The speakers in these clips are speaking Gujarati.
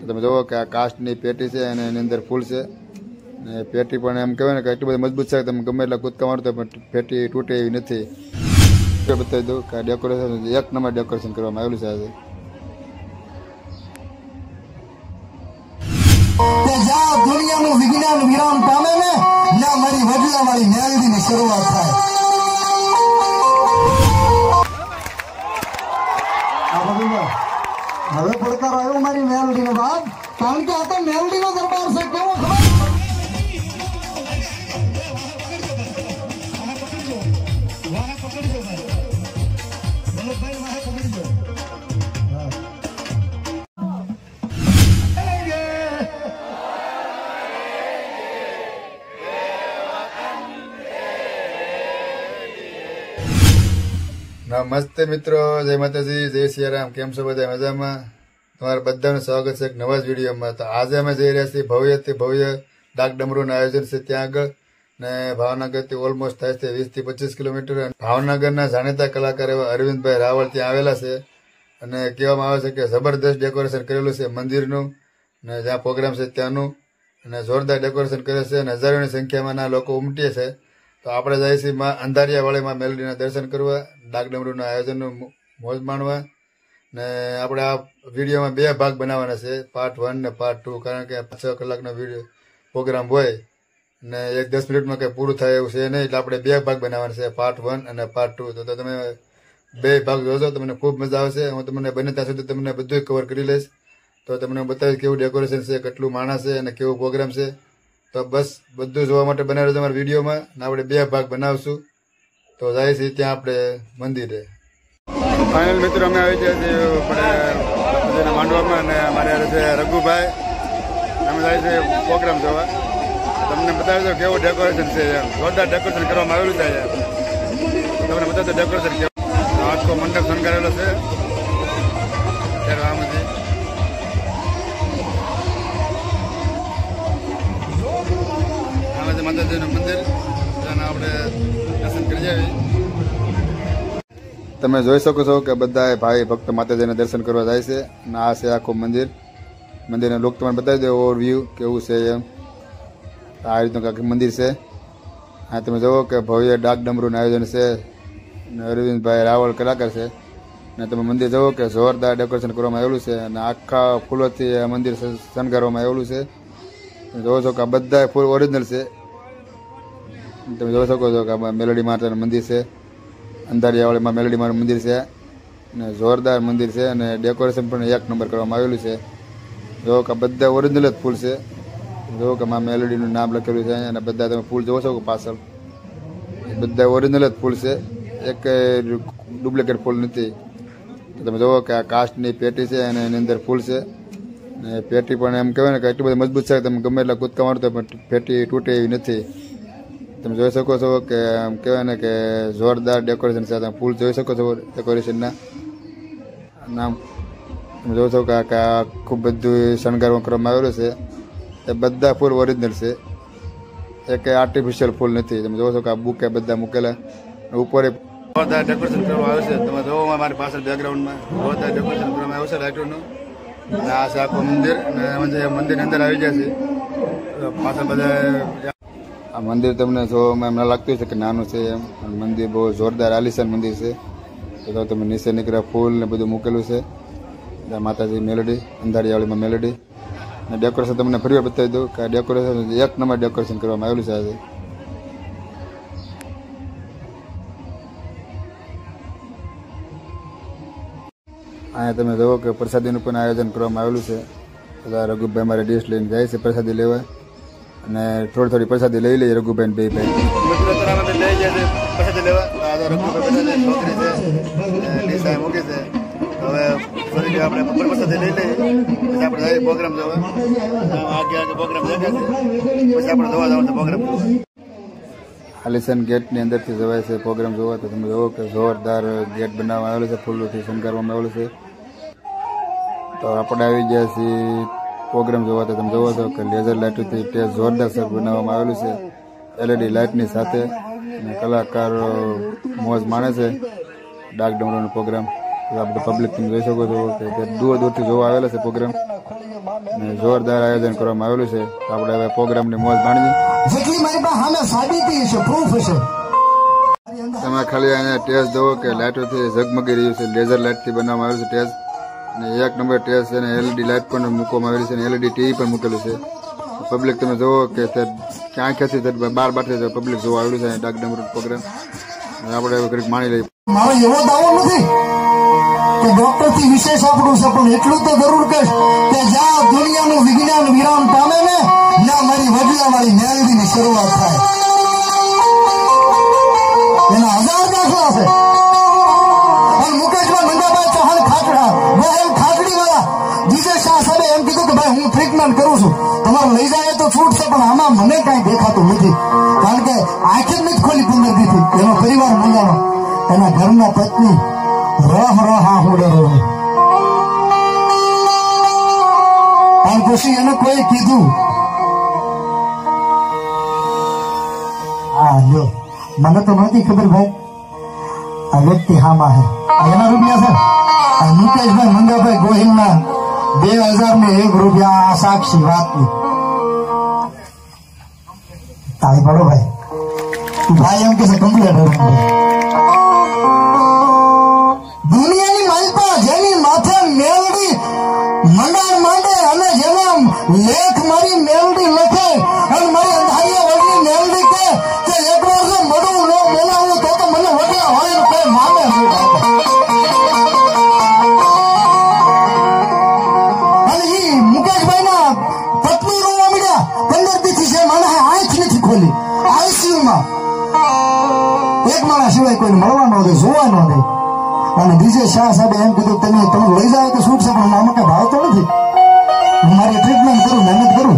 તો તમે જુઓ કે આ કાસ્ટની પેટી છે અને એની અંદર ફૂલ છે ને પેટી પણ એમ કહેવાય ને કે એટલી બધી મજબૂત છે કે તમે ગમે એટલા કૂદકા મારો તો પણ પેટી તૂટે એવી નથી. બતાવી દઉં કે આ ડેકોરેશન એક નંબર ડેકોરેશન કરવામાં આવેલું છે આજે. દુનિયાનું વિજ્ઞાન વિરામ પામે ને ત્યાં મારી વડલા વાળી મેલડીની શરૂઆત થાય. હવે પડકાર આવ્યો મારી મેલડીનો બાપ, કારણ કે આ તો મેલડીનો દરબાર છે. કેવો ખબર નમસ્તે મિત્રો, જય માતાજી, જય સિયારામ. કેમ છો બધા? મજામાં? તમારા બધાનું સ્વાગત છે એક નવા જ વિડીયોમાં. તો આજે અમે જઈ રહ્યા છીએ ભવ્યથી ભવ્ય ડાક ડમરૂનું આયોજન છે ત્યાં આગળ, ને ભાવનગરથી ઓલમોસ્ટ થાય છે 20 થી 25 કિલોમીટર. ભાવનગરના જાણીતા કલાકાર એવા અરવિંદભાઈ રાવળ ત્યાં આવેલા છે અને કહેવામાં આવે છે કે જબરદસ્ત ડેકોરેશન કરેલું છે મંદિરનું ને જ્યાં પ્રોગ્રામ છે ત્યાંનું, અને જોરદાર ડેકોરેશન કરે છે અને હજારોની સંખ્યામાં લોકો ઉમટે છે. તો આપણે જઈએ છીએ માં અંધારિયાવાળી માં મેલડીના દર્શન કરવા, ડાક ડમરૂના આયોજનનું મોજ માણવા. ને આપણે આ વિડીયોમાં 2 ભાગ બનાવવાના છે, પાર્ટ 1 ને પાર્ટ 2, કારણ કે 6 કલાકનો વિડીયો પ્રોગ્રામ હોય ને 10 મિનિટમાં કંઈ પૂરું થાય એવું છે નહીં, એટલે આપણે 2 ભાગ બનાવવાના છે, પાર્ટ 1 અને પાર્ટ 2. તો તમે 2 ભાગ જોજો, તમને ખૂબ મજા આવશે. હું તમને બને ત્યાં સુધી તમને બધું કવર કરી લઈશ. તો તમને બતાવીશ કેવું ડેકોરેશન છે, કેટલું માણસ છે અને કેવું પ્રોગ્રામ છે. તો બસ બધું જોવા માટે બનાવી રહ્યો તમારા વિડીયોમાં, ને આપણે 2 ભાગ બનાવશું. તો જાય છે ત્યાં આપણે મંદિરે. ફાઇનલ મિત્રો અમે આવી ગયા છીએ આપણે માંડવામાં, અને અમારે છે રઘુભાઈ. અમે જાય છે પ્રોગ્રામ જોવા. તમને બતાવી દો કેવું ડેકોરેશન છે, જોરદાર ડેકોરેશન કરવામાં આવેલું છે. તમને બતાવી દો ડેકોરેશન કેવું. આખો મંડપ શણગારેલો છે આમાંથી. માતાજીનું મંદિર, આપણે દર્શન કરી જઈએ. તમે જોઈ શકો છો કે બધા ભાઈ ભક્ત માતાજીના દર્શન કરવા જાય છે, અને આ છે આખું મંદિર. મંદિરનો લુક તમને બતાવી દો, ઓવરવ્યૂ કેવું છે એમ. આ રીતનું આખું મંદિર છે. આ તમે જુઓ કે ભવ્ય ડાક ડમરૂનું આયોજન છે, અરવિંદભાઈ રાવળ કલાકાર છે. અને તમે મંદિર જુઓ કે જોરદાર ડેકોરેશન કરવામાં આવેલું છે, અને આખા ફૂલોથી આ મંદિર શણગારવામાં આવેલું છે. જોવો છો કે આ બધા ફૂલ ઓરિજિનલ છે. તમે જોઈ શકો છો કે આમાં મેલડી માતાનું મંદિર છે, અંધારિયાવાળીમાં મેલડી માનું મંદિર છે, અને જોરદાર મંદિર છે, અને ડેકોરેશન પણ 1 નંબર કરવામાં આવેલું છે. જો કે બધા ઓરિજિનલ જ ફૂલ છે. જો કે આમાં મેલડીનું નામ લખેલું છે, અને બધા તમે ફૂલ જોવો છો કે પાછળ બધા ઓરિજિનલ જ ફૂલ છે, એક ડુપ્લિકેટ ફૂલ નથી. તમે જુઓ કે આ કાસ્ટની પેટી છે અને એની અંદર ફૂલ છે, ને પેટી પણ એમ કહેવાય ને કે એટલી બધી મજબૂત છે કે તમે ગમે એટલા કૂદકા મારો તો પણ પેટી તૂટે એવી નથી. તમે જોઈ શકો છો કે આમ કહેવાય ને કે જોરદાર ડેકોરેશન છે. તમે ફૂલ જોઈ શકો છો ડેકોરેશનના નામ. તમે જોઈ શકો કે આ ખૂબ બધું શણગાર કરવામાં આવેલું છે. એ બધા ફૂલ ઓરિજિનલ છે, એક આર્ટિફિશિયલ ફૂલ નથી. તમે જોવો છો કે આ બુકે બધા મૂકેલા ઉપર જોરદાર ડેકોરેશન કરવામાં આવે છે. તમે જોવો મારી પાછળ બેકગ્રાઉન્ડમાં જોરદાર ડેકોરેશન કરવામાં આવે છે લાઇટોનું. આ છે આખું મંદિર, અને મંદિરની અંદર આવી ગયા છે પાછળ બધા. આ મંદિર તમને જોવામાં એમ ના લાગતું છે કે નાનું છે એમ, મંદિર બહુ જોરદાર આલિશાન મંદિર છે. તો તમે નીચે નીકળ્યા ફૂલ ને બધું મૂકેલું છે. માતાજી મેલડી, અંધારિયાવાળીમાં મેલડી. અને ડેકોરેશન તમને ફરી વાર બતાવી દઉં કે આ ડેકોરેશન 1 નંબર ડેકોરેશન કરવામાં આવેલું છે આજે. અહીંયા તમે જુઓ કે પ્રસાદીનું પણ આયોજન કરવામાં આવેલું છે. બધા રઘુભાઈ મારે ડીશ લઈને જાય છે પ્રસાદી લેવા, અને થોડી પ્રસાદી લઈ લઈએ રઘુભાઈ બે ભાઈ લઈ જાય છે પ્રસાદી લેવા. રઘુભાઈ છોકરી છે ડીશા મૂકી છે. હવે ફરી આપણે પ્રસાદી લઈ લઈએ, પછી આપણે જઈએ પ્રોગ્રામ જોવા. આગે પ્રોગ્રામ દેખાય છે, પછી આપણે જોવા જવાનું પ્રોગ્રામ જોવા. આલિશાન ગેટની અંદરથી જવાય છે પ્રોગ્રામ જોવા. તો તમે જુઓ કે જોરદાર ગેટ બનાવવામાં આવેલું છે, ફૂલોથી શણગારવામાં આવેલું છે. તો આપણે આવી ગયા છીએ પ્રોગ્રામ જોવા. તો તમે જોવો છો કે લેઝર લાઇટોથી તે જોરદાર સર બનાવવામાં આવેલું છે, LED લાઇટની સાથે. અને કલાકારો મોજ માણે છે ડાક ડમરૂનો પ્રોગ્રામ. આપણે પબ્લિક તમે જોઈ શકો છો કે દૂર દૂરથી જોવા આવેલા છે પ્રોગ્રામ ને જોરદાર આયોજન કરવામાં આવેલું છે. આપણે હવે પ્રોગ્રામની મોજ માણીએ. જેટલી મારી પાસે સામે સાબિતી છે, પ્રૂફ છે. તમે ખાલી અહીંયા ટેસ્ટ જુઓ કે લાઇટોથી ઝગમગી રહ્યું છે. લેઝર લાઇટથી બનાવવામાં આવેલું છે ટેસ્ટ, અને 1 નંબર ટેસ્ટ છે. અને LED લાઇટ પણ મૂકવામાં આવેલી છે અને LED TV પણ મૂકેલું છે. પબ્લિક તમે જુઓ કે ક્યાં ક્યાંથી બારથી પબ્લિક જોવા આવેલું છે ડાક ડમરૂ પ્રોગ્રામ. આપણે ઘડીક માણી લઈએ. મારો એવો દાવો નથી કે ડોક્ટર થી વિશેષ આપણું છે, પણ એટલું તો જરૂર કહીશ કે જ્યાં દુનિયાનું વિજ્ઞાન વિરામ પામે ને ત્યાં મારી વડલાવાળી મેલડીની શરૂઆત થાય. એના 1000 દાખલા છે. અને મુકેશભાઈ મંગાભાઈ ચૌહાણ ખાટડા વહેલ ખાટડી વાળા DJ શાહ સાહેબે એમ કીધું કે ભાઈ હું ટ્રીટમેન્ટ કરું છું, તમારે લઈ જાય તો છૂટ છે, પણ આમાં મને કઈ દેખાતું નથી. કારણ કે આંખે જ નથી ખોલી 15 દીધી. એનો પરિવાર મંગાવો, એના ઘરના પત્ની હું ડરો. અને પછી એને કોઈ કીધું હા લ્યો, મને તો નહોતી ખબર ભાઈ આ વ્યક્તિ હામાં હે. એના રૂપિયા છે મુકેશભાઈ મંગાભાઈ ગોહિલના 2001 રૂપિયા. આ સાક્ષી વાતની તાળી પાડો ભાઈ. ભાઈ એમ કે છે કમ્પ્લેટ. દુનિયાની માલપા જેની માથે મેલડી મંડાણ માંડે અને જેના લેખ મારી મેલડી લખે અને મારી અંધારિયા વડની મેલડી કે એક વાર જો મડું ન બોલાવું તો મને વડલા હોય કોઈ માને નહીં. અને એ મુકેશભાઈ ના પત્ની રોવા મળ્યા. 15 દીથી છે મને આંખ નથી ખોલી. ICUમાં એક માણસ સિવાય કોઈ મળવા ન દે, જોવા ન દે. અને DJ શાહ સાહેબે એમ કીધું તમે લઈ જાય તો છૂટ છે, પણ આમાં કઈ ભાવ તો નથી. હું મારી ટ્રીટમેન્ટ કરું, મહેનત કરું.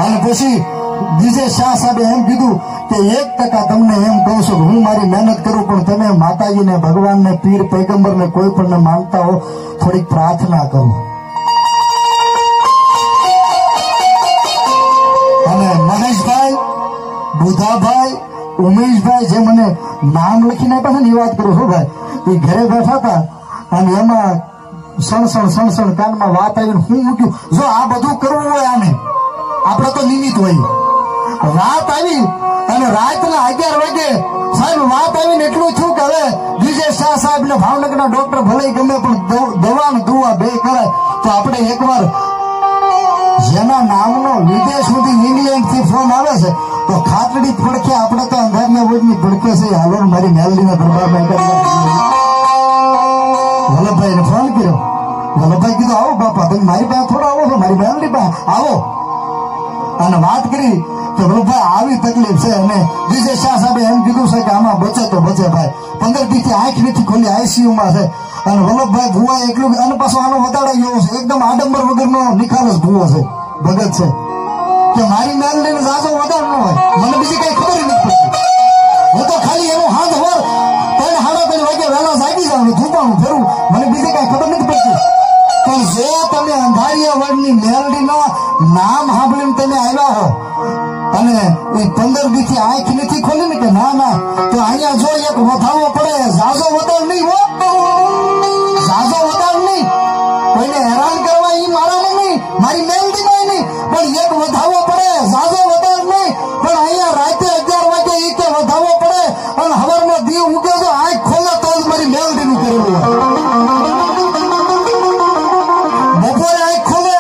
અને પછી DJ શાહ સાહેબે એમ કીધું કે 1% તમને એમ કહું છું હું મારી મહેનત કરું, પણ તમે માતાજીને, ભગવાનને, પીર પૈગંબરને કોઈ પણ માનતા હો, થોડીક પ્રાર્થના કરો. અને મહેશભાઈ, બુધાભાઈ, ઉમેશભાઈ જે મને નામ લખીને આપ્યા છે ને એ વાત કરું છું ભાઈ. એ ઘરે બેઠા હતા અને એમાં સણસણ કાનમાં વાત આવીને હું મૂક્યું. જો આ બધું કરવું હોય આને આપણે તો નિમિત્ત હોય. વાત આવી અને રાતના 11 વાગે સાહેબ વાત આવીને એટલું થયું કે હવે DJ શાહ સાહેબ ને ભાવનગરના ડોક્ટર ભલે ગમે પણ દવા ને દુવા બે કરાય. તો આપણે એકવાર જેના નામનો વિદેશ સુધી ઇંગ્લેન્ડ થી ફોન આવે છે તો ખાટડી પડખે આપણે તો અંધારિયા વડની પડખે છે. હાલો મારી મેલડીના દરબારમાં વલ્લભભાઈ ને ફોન કર્યો. વલ્લભભાઈ કીધું આવો બાપા તમે મારી પાસે થોડા આવો છો, મારી મેલડી પાસે આવો. અને વાત કરી તો વલ્લભભાઈ આવી તકલીફ છે અને DJ શાહ સાહેબે એમ કીધું છે કે આમાં બચે તો બચે ભાઈ. 15 દીથી આંખ નથી ખોલી, ICUમાં છે. અને વલ્લભભાઈ ભુવા એટલું અને પાછો આનો વધારે ગયો છે, એકદમ આડંબર વગરનો નિખાલસ ભુવો છે, ભગત છે કે મારી મેલડીને જાજો વધારે ન હોય. મને બીજી કઈ ખબર નથી પડતી. હું તો ખાલી એનું હાથ હોર 3:30 વાગે વહેલા જાગી જાઉં, ધૂપાનું ફેરું, મને બીજી કઈ ખબર નથી પડતી. પણ જો તમે અંધારિયા વડની મેલડીના નામ સાંભળીને તમે આવ્યા હો અને એ 15 દીથી આંખ નથી ખોલી ને કે ના તો અહીંયા જો એક વધાવો પડે, જાજો વધાર નહીં હો, જાજો વધાર નહીં. કોઈને હેરાન કરવા એ મારાને નહીં, મારી મેલડીમાં નહીં, પણ એક વધાવો પડે, જાજો વધાર નહીં. પણ અહીંયા રાતે 11 વાગે એ કે વધાવો પડે અને હવારમાં દીવ ઉગે તો આંખ ખોલે તો જ મારી મેલડીનું કરેલું હોય. બપોરે આંખ ખોલે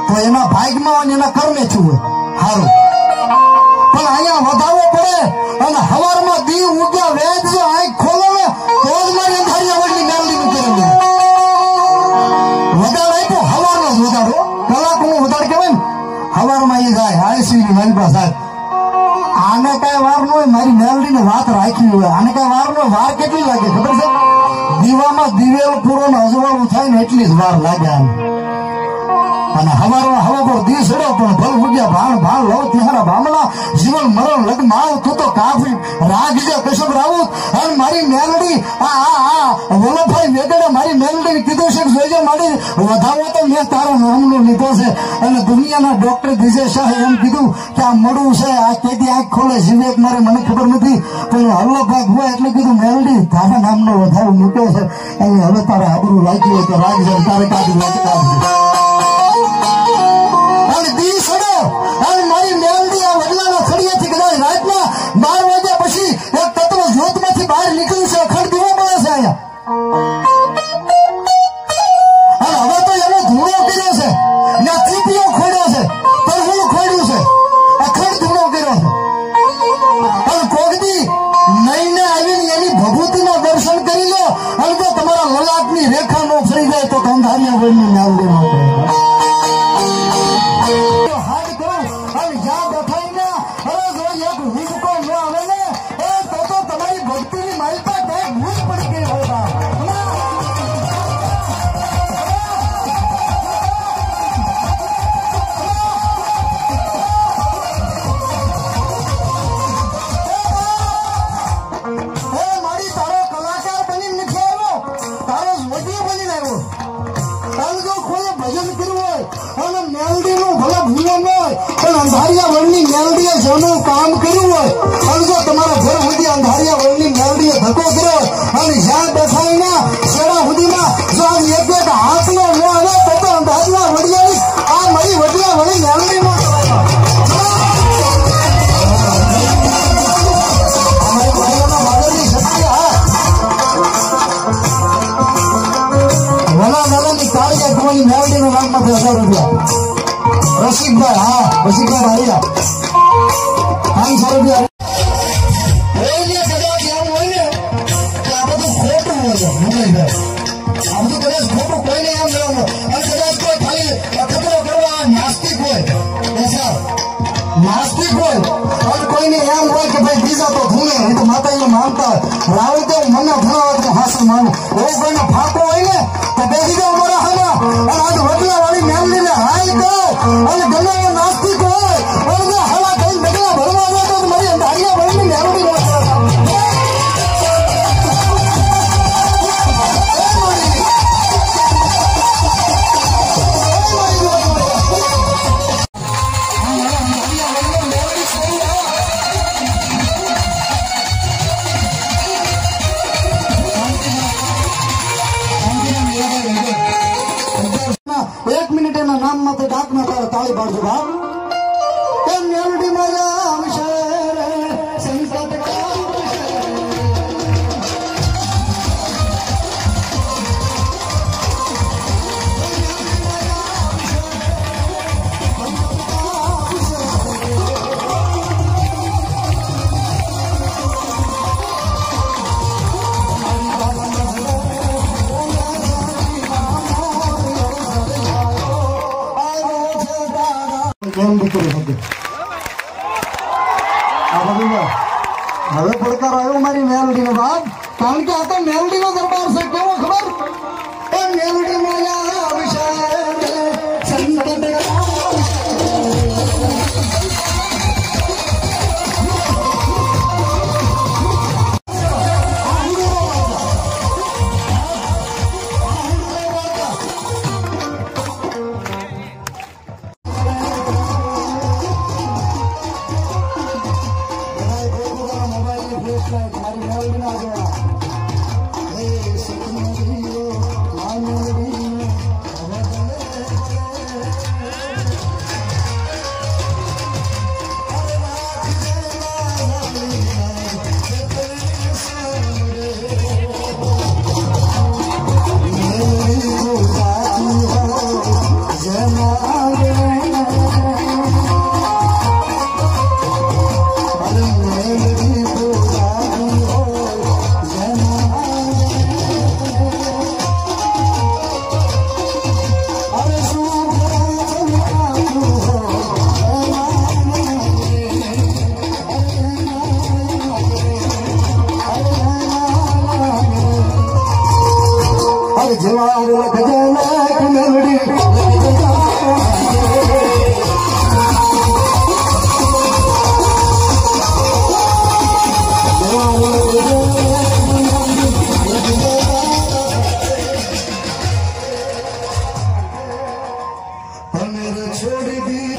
તો એના ભાગમાં એના કર્મે થયું હોય સારું. પણ અહીંયા વધાવો પડે અને હવારમાં દીવ ઉગ્યા વેદ જો આંખ ખોલે ને તો જ મારી અંધારિયા વડની મેલડીનું કરેલું. વધાર આપ્યો હવારનો જ વધારો, કલાક નું વધાર કહેવાય ને, હવારમાં એ જાય ICUની મલબા સાહેબ. આને કઈ વાર ન હોય, મારી મેલડીને વાત રાખી હોય. આને કઈ વાર ન હોય. વાર કેટલી લાગે ખબર છે? દીવામાં દિવેલ પૂરો ને અજવાળું થાય ને એટલી જ વાર લાગે આને. અને હવારો હવા પર દીસડો પણ ભલ ઉગ્યા ભાણ ભાણ લો તિહારા બામણા જીવન મરણ લગ માવ તું તો કાફી રાખજે કશબ રાઉત અને મારી મેલડી વલ્લભભાઈ વેગડે મારી મેલડી કીધું છે જોજો મારી વધાવો તો મેં તારો નામનો લીધો છે અને દુનિયાના ડોક્ટર વિજય શાહે એમ કીધું કે આ મળવું છે આ કેદી આંખ ખોલે જીવે મારે મને ખબર નથી પણ વલ્લભભાઈ હોય એટલે કીધું મેલડી તારા નામનો વધારો મૂક્યો છે અને હવે તારે આબરૂ લાગ્યું હોય તો રાખજે તારે કાઢી કાઢજે અને દીસડો અને મારી મેલડી આ વડલાના ખડિયાથી કદાચ રાતના 12 વાગ્યા પછી એક તત્વ જ્યોતમાંથી બહાર નીકળ્યું છે અખંડ દીવો મળે છે અહીંયા અને હવે તો એનો ધૂળો કર્યો છે ને ચીપીઓ ખોડ્યો છે તરફું ખોડ્યું છે અખંડ ધૂળો કર્યો છે અને કોગદી નઈને આવીને એની ભભૂતિના દર્શન કરી લો અને જો તમારા લલાટની રેખા નો ફરી જાય તો કંધારિયા વળની નાવડી નો હાથ કરો અને જ્યાં બેઠાઈને હવે જો એક હુંકો ન આવે ને તો તમારી ભક્તિની મારી પાસે ભૂલ પડી ગઈ હોય અંધારિયા વળની મેલડીએ જેનું કામ કર્યું હોય અને જો તમારા ઘર સુધી અંધારિયા વળની મેલડીએ ધક્કો કર્યો અને જ્યાં બેઠાઈને શેડા સુધીમાં જો આમ એક એક હાથનો ન આવે તો અંધારિયા વળિયાની આ મારી વડિયા વળી મેલડી નો વલા દાદાની કાળિયા કુવાની મેલડી નું નામ માંથી 1000 રૂપિયા રસિકભાઈ હા રસિકભાઈ ભાઈ 500 રૂપિયા આ બધું ખોટું હોય આ બધું કદાચ ખોટું કોઈને એમ લેવાનું અને કદાચ કોઈ ખાલી ખતરો કરવા નાસ્તિક હોય નાસ્તિક હોય અને કોઈને એમ હોય કે ભાઈ બીજા તો ધૂમે એ તો માતાજીને માનતા હોય રાવે તો મને ભણાવે તો હાસલ માનું એવો કોઈને ફાંકો હોય ને તો બેસી જાવ મારા હામાં અને આજ વડલા વાળી મેલડીને હાઈ દો અને ગમે એ નાસ્તિક હોય અને હવા કઈ બગલા ભરવા આવે તો મારી અંધારિયા વળની મેલડી નો ડાકમાં તારે તાળી પાડજો બાપ એ મેલડી મારા આવશે સંકટ હવે પડકાર આવ્યો મારી મેલડી નો બાપ કારણ કે આ તો મેલડી નો દરબાર છે કેવો ખબર એ મેલડી માયા આવશે સંકટ મારી મેલડી ના જોવા छोड़ दी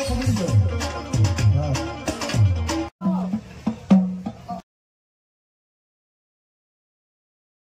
पकड़ जो